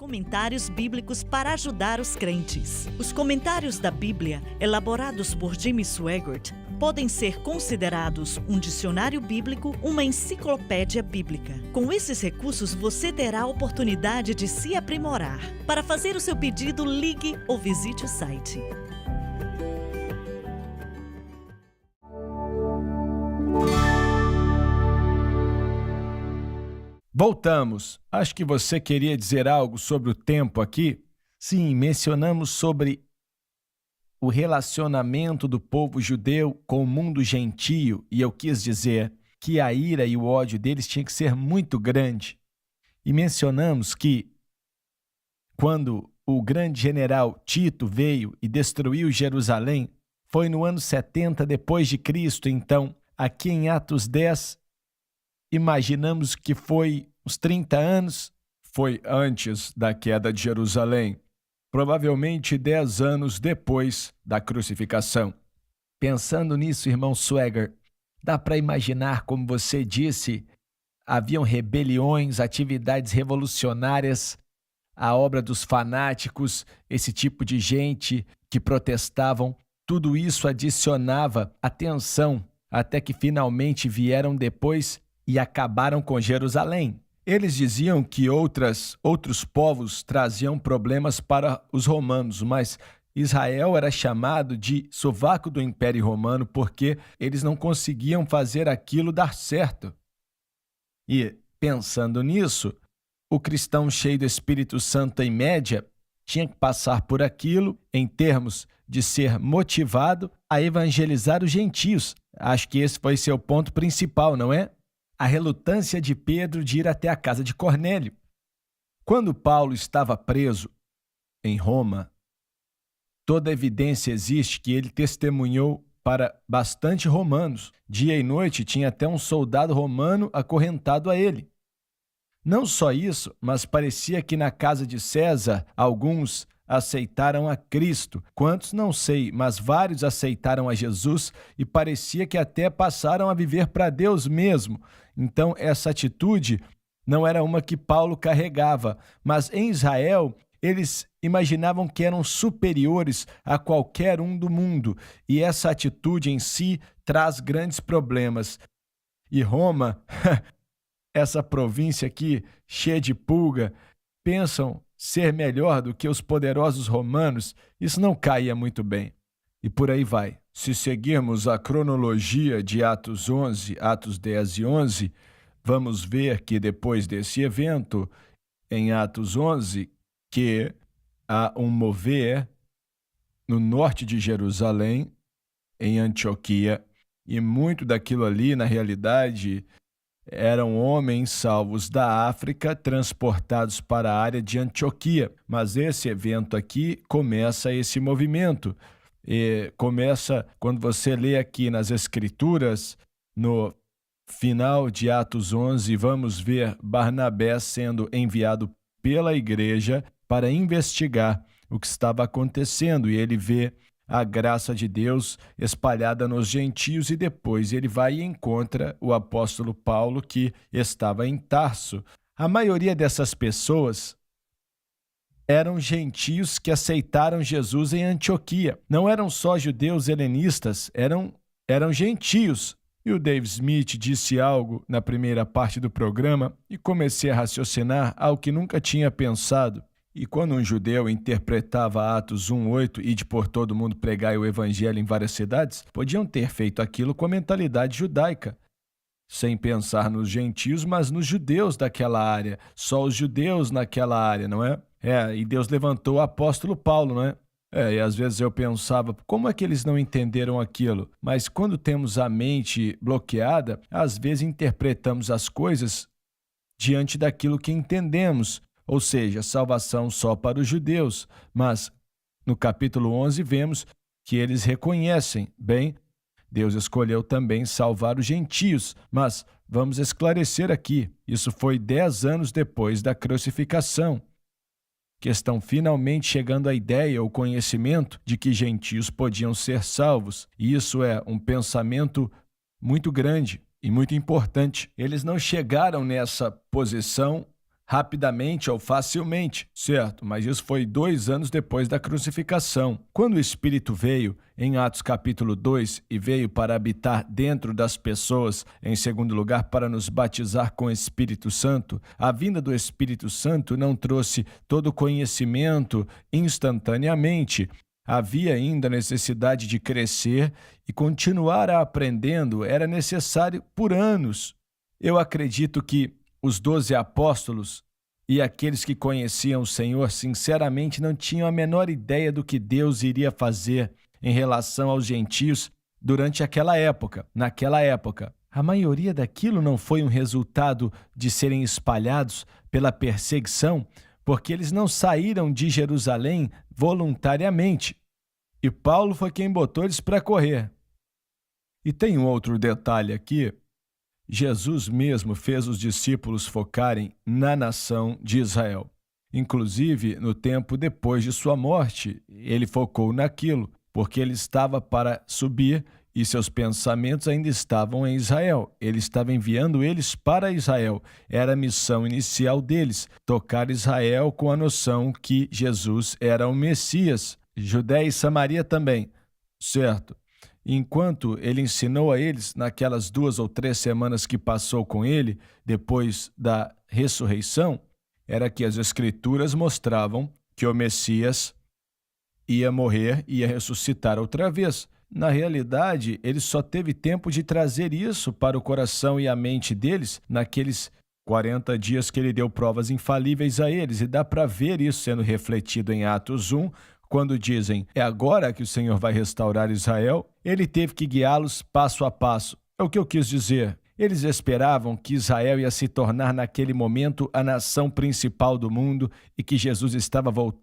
Comentários bíblicos para ajudar os crentes. Os comentários da Bíblia, elaborados por Jimmy Swaggart, podem ser considerados um dicionário bíblico, uma enciclopédia bíblica. Com esses recursos, você terá a oportunidade de se aprimorar. Para fazer o seu pedido, ligue ou visite o site. Voltamos. Acho que você queria dizer algo sobre o tempo aqui. Sim, mencionamos sobre o relacionamento do povo judeu com o mundo gentio, e eu quis dizer que a ira e o ódio deles tinha que ser muito grande. E mencionamos que quando o grande general Tito veio e destruiu Jerusalém, foi no ano 70 depois de Cristo. Então, aqui em Atos 10, imaginamos que foi uns 30 anos, foi antes da queda de Jerusalém, provavelmente 10 anos depois da crucificação. Pensando nisso, irmão Swagger, dá para imaginar, como você disse, haviam rebeliões, atividades revolucionárias, a obra dos fanáticos, esse tipo de gente que protestavam, tudo isso adicionava a tensão, até que finalmente vieram depois e acabaram com Jerusalém. Eles diziam que outros povos traziam problemas para os romanos, mas Israel era chamado de sovaco do Império Romano porque eles não conseguiam fazer aquilo dar certo. E, pensando nisso, o cristão cheio do Espírito Santo em média tinha que passar por aquilo em termos de ser motivado a evangelizar os gentios. Acho que esse foi seu ponto principal, não é? A relutância de Pedro de ir até a casa de Cornélio. Quando Paulo estava preso em Roma, toda evidência existe que ele testemunhou para bastante romanos. Dia e noite tinha até um soldado romano acorrentado a ele. Não só isso, mas parecia que na casa de César alguns aceitaram a Cristo. Quantos não sei, mas vários aceitaram a Jesus e parecia que até passaram a viver para Deus mesmo. Então essa atitude não era uma que Paulo carregava, mas em Israel eles imaginavam que eram superiores a qualquer um do mundo, e essa atitude em si traz grandes problemas. E Roma, essa província aqui, cheia de pulga, pensam ser melhor do que os poderosos romanos, isso não caía muito bem. E por aí vai. Se seguirmos a cronologia de Atos 11, Atos 10 e 11, vamos ver que depois desse evento, em Atos 11, que há um mover no norte de Jerusalém, em Antioquia, e muito daquilo ali, na realidade, eram homens salvos da África transportados para a área de Antioquia. Mas esse evento aqui começa esse movimento. E começa quando você lê aqui nas Escrituras, no final de Atos 11, vamos ver Barnabé sendo enviado pela igreja para investigar o que estava acontecendo. E ele vê a graça de Deus espalhada nos gentios e depois ele vai e encontra o apóstolo Paulo, que estava em Tarso. A maioria dessas pessoas eram gentios que aceitaram Jesus em Antioquia. Não eram só judeus helenistas, eram gentios. E o Dave Smith disse algo na primeira parte do programa e comecei a raciocinar algo que nunca tinha pensado. E quando um judeu interpretava Atos 1:8 e de por todo mundo pregar o evangelho em várias cidades, podiam ter feito aquilo com a mentalidade judaica, sem pensar nos gentios, mas nos judeus daquela área, só os judeus naquela área, não é? E Deus levantou o apóstolo Paulo, não é? E às vezes eu pensava, como é que eles não entenderam aquilo? Mas quando temos a mente bloqueada, às vezes interpretamos as coisas diante daquilo que entendemos, ou seja, salvação só para os judeus. Mas no capítulo 11 vemos que eles reconhecem, bem, Deus escolheu também salvar os gentios, mas vamos esclarecer aqui, isso foi 10 anos depois da crucificação, que estão finalmente chegando à ideia ou conhecimento de que gentios podiam ser salvos. E isso é um pensamento muito grande e muito importante. Eles não chegaram nessa posição rapidamente ou facilmente, certo? Mas isso foi 2 anos depois da crucificação. Quando o Espírito veio, em Atos capítulo 2, e veio para habitar dentro das pessoas, em segundo lugar, para nos batizar com o Espírito Santo, a vinda do Espírito Santo não trouxe todo o conhecimento instantaneamente. Havia ainda necessidade de crescer e continuar aprendendo, era necessário por anos. Eu acredito que os 12 apóstolos e aqueles que conheciam o Senhor, sinceramente, não tinham a menor ideia do que Deus iria fazer em relação aos gentios durante aquela época. Naquela época, a maioria daquilo não foi um resultado de serem espalhados pela perseguição, porque eles não saíram de Jerusalém voluntariamente. E Paulo foi quem botou eles para correr. E tem um outro detalhe aqui. Jesus mesmo fez os discípulos focarem na nação de Israel. Inclusive, no tempo depois de sua morte, ele focou naquilo, porque ele estava para subir e seus pensamentos ainda estavam em Israel. Ele estava enviando eles para Israel. Era a missão inicial deles, tocar Israel com a noção que Jesus era o Messias. Judéia e Samaria também, certo? Enquanto ele ensinou a eles, naquelas 2 ou 3 semanas que passou com ele, depois da ressurreição, era que as Escrituras mostravam que o Messias ia morrer e ia ressuscitar outra vez. Na realidade, ele só teve tempo de trazer isso para o coração e a mente deles naqueles 40 dias que ele deu provas infalíveis a eles. E dá para ver isso sendo refletido em Atos 1, quando dizem, é agora que o Senhor vai restaurar Israel. Ele teve que guiá-los passo a passo. É o que eu quis dizer. Eles esperavam que Israel ia se tornar naquele momento a nação principal do mundo e que Jesus estava voltando